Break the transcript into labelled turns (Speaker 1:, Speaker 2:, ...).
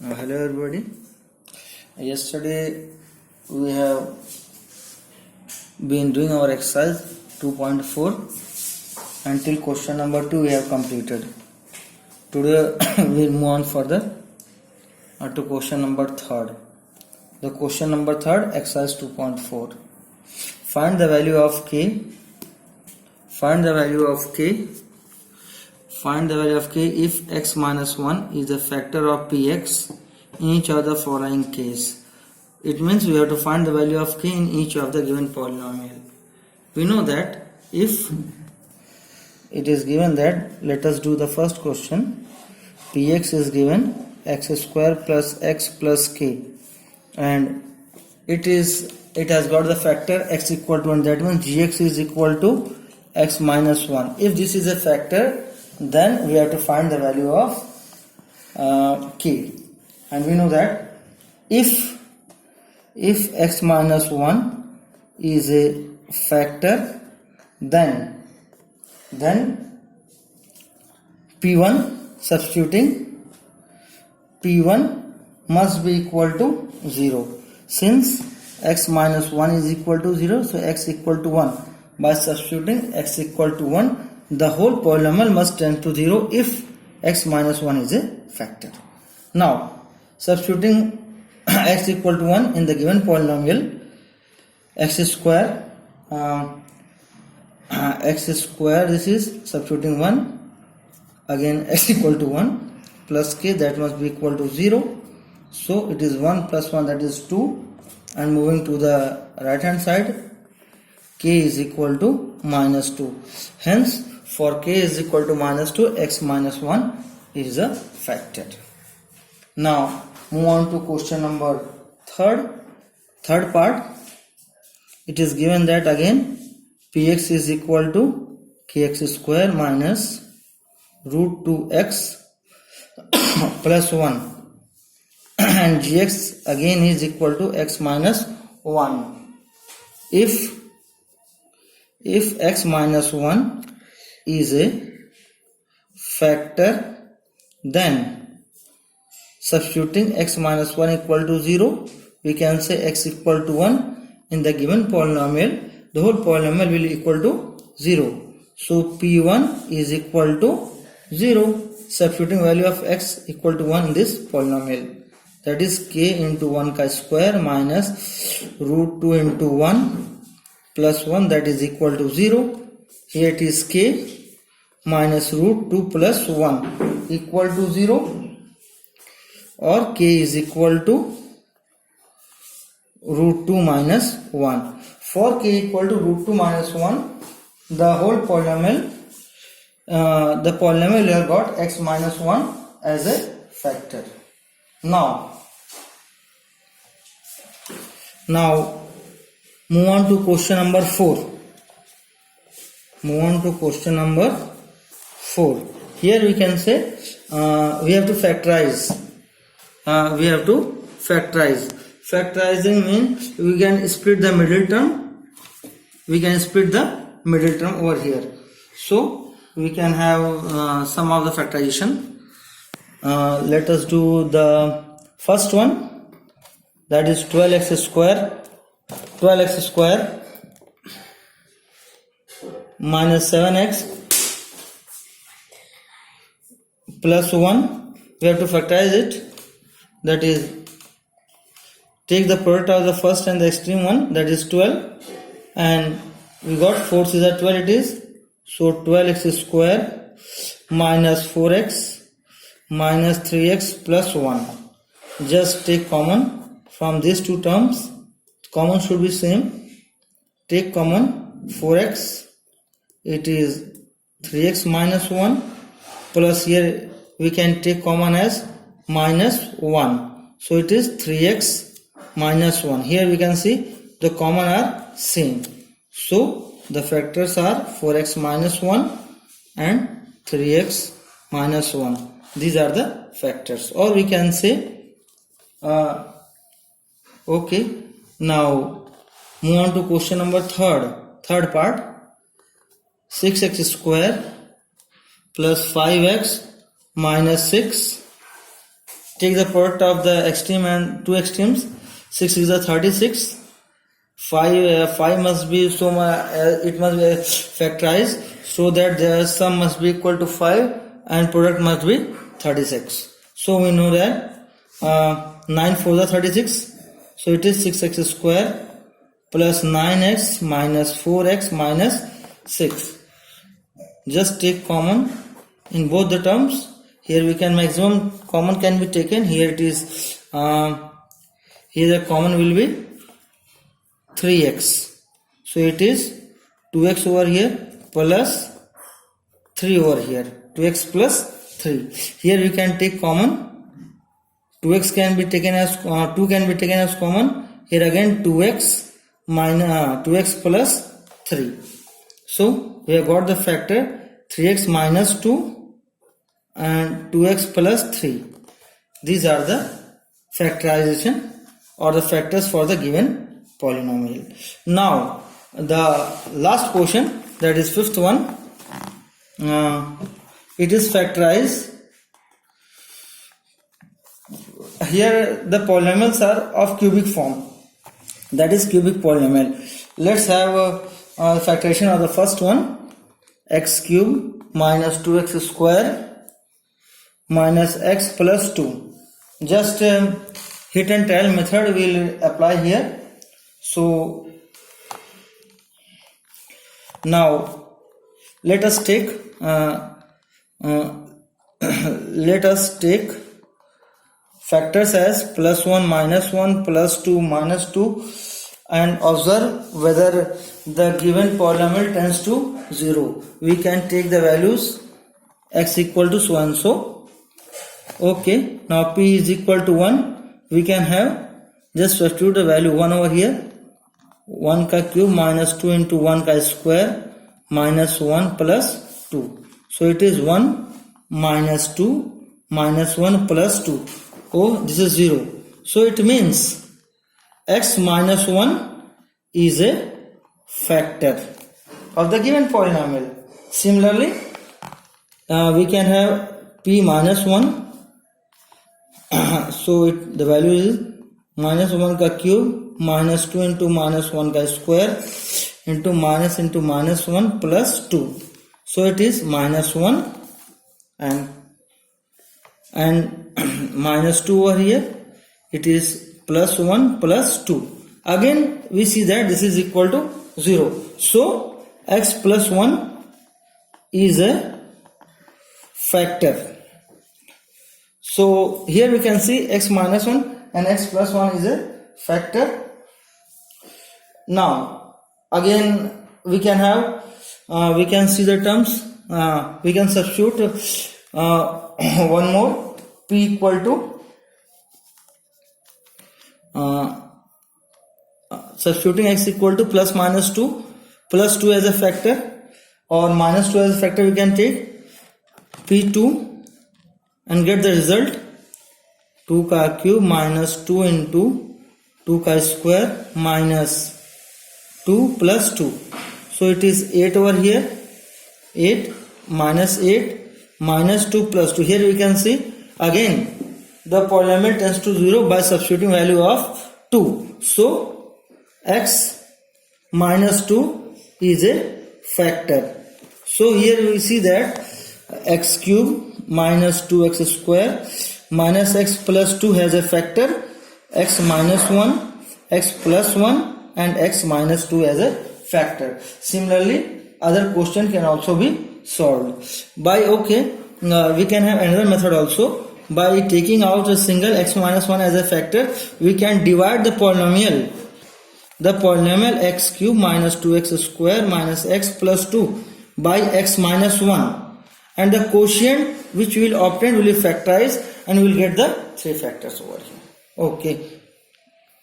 Speaker 1: Hello everybody. Yesterday we have been doing our exercise 2.4 until question number 2 we have completed. Today we will move on further to question number 3. The question number 3, exercise 2.4. Find the value of k. Find the value of k. Find the value of k if x minus 1 is a factor of px in each of the following case. It means we have to find the value of k in each of the given polynomial. We know that if it is given that, let us do the first question. Px is given x square plus x plus k, and it has got the factor x equal to 1. That means gx is equal to x minus 1. If this is a factor, then we have to find the value of k, and we know that if x minus 1 is a factor, then p1, substituting p1 must be equal to 0. Since x minus 1 is equal to 0, so x equal to 1. By substituting x equal to 1, the whole polynomial must tend to 0 if x minus 1 is a factor. Now, substituting x equal to 1 in the given polynomial, x square, this is substituting 1, again x equal to 1 plus k, that must be equal to 0. So it is 1 plus 1, that is 2, and moving to the right hand side, k is equal to minus 2. Hence, for k is equal to minus 2, x minus 1 is a factor. Now, move on to question number third part. It is given that again px is equal to kx square minus root 2x plus 1, and gx again is equal to x minus 1. If x minus 1 is a factor, then substituting x minus 1 equal to 0, we can say x equal to 1 in the given polynomial. The whole polynomial will equal to 0. So p1 is equal to 0. Substituting value of x equal to 1 in this polynomial, that is k into 1 ka square minus root 2 into 1 plus 1, that is equal to 0. Here it is k minus root 2 plus 1 equal to 0, or k is equal to root 2 minus 1. For k equal to root 2 minus 1, the whole polynomial, the polynomial here got x minus 1 as a factor. Now move on to question number 4. Move on to question number 4. Here we can say we have to factorize. Factorizing means we can split the middle term. We can split the middle term over here. So we can have some of the factorization. Let us do the first one. That is 12x square. 12x square minus 7x plus 1. We have to factorize it. That is, take the product of the first and the extreme one, that is 12, and we got 4 is at 12 it is. So 12x square minus 4x minus 3x plus 1. Just take common from these two terms. Common should be same. Take common 4x, it is 3x minus 1, plus here we can take common as minus 1. So it is 3x minus 1. Here we can see the common are same. So the factors are 4x minus 1 and 3x minus 1. These are the factors. Or we can say, okay. Now move on to question number third part. 6x square plus 5x minus 6 take the product of the extreme and two extremes. 6 is a 36. 5 must be so it must be factorized so that the sum must be equal to 5 and product must be 36. So we know that 9 4 is 36. So it is 6x square plus 9x minus 4x minus 6. Just take common in both the terms. Here we can maximum common can be taken. Here it is here the common will be 3x. So it is 2x over here plus 3 over here. 2x plus 3. Here we can take common. 2x can be taken as 2 can be taken as common. Here again 2x minus 2x plus 3. So we have got the factor 3x minus 2 and 2x plus 3. These are the factorization or the factors for the given polynomial. Now the last portion, that is fifth one, it is factorized. Here the polynomials are of cubic form, that is cubic polynomial. Let's have a factorization of the first one, x cube minus 2x square minus x plus 2. Just hit and trial method will apply here. So now let us take factors as plus 1 minus 1 plus 2 minus 2 and observe whether the given polynomial tends to 0. We can take the values x equal to so and so. Okay, now p is equal to 1. We can have just substitute the value 1 over here. 1 ka cube minus 2 into 1 ka square minus 1 plus 2. So it is 1 minus 2 minus 1 plus 2. Oh, this is 0. So it means x minus 1 is a factor of the given polynomial. Similarly, we can have p minus 1. So the value is minus 1 ka cube minus 2 into minus 1 ka square into minus 1 plus 2. So it is minus 1 and minus 2 over here. It is plus 1 plus 2. Again we see that this is equal to 0. So x plus 1 is a factor. So here we can see x minus 1 and x plus 1 is a factor. Now again we can have we can see the terms. We can substitute one more, p equal to substituting x equal to plus minus 2 as a factor or minus 2 as a factor. We can take p2 and get the result 2 ka cube minus 2 into 2 ka square minus 2 plus 2. So it is 8 over here. 8 minus 2 plus 2. Here we can see again the polynomial tends to 0 by substituting value of 2. So x minus 2 is a factor. So here we see that x cube minus 2x square minus x plus 2 has a factor x minus 1, x plus 1 and x minus 2 as a factor. Similarly, other question can also be solved by we can have another method also. By taking out a single x minus 1 as a factor, we can divide the polynomial x cube minus 2x square minus x plus 2 by x minus 1, and the quotient which we will obtain will be factorized and we will get the 3 factors over here. Okay,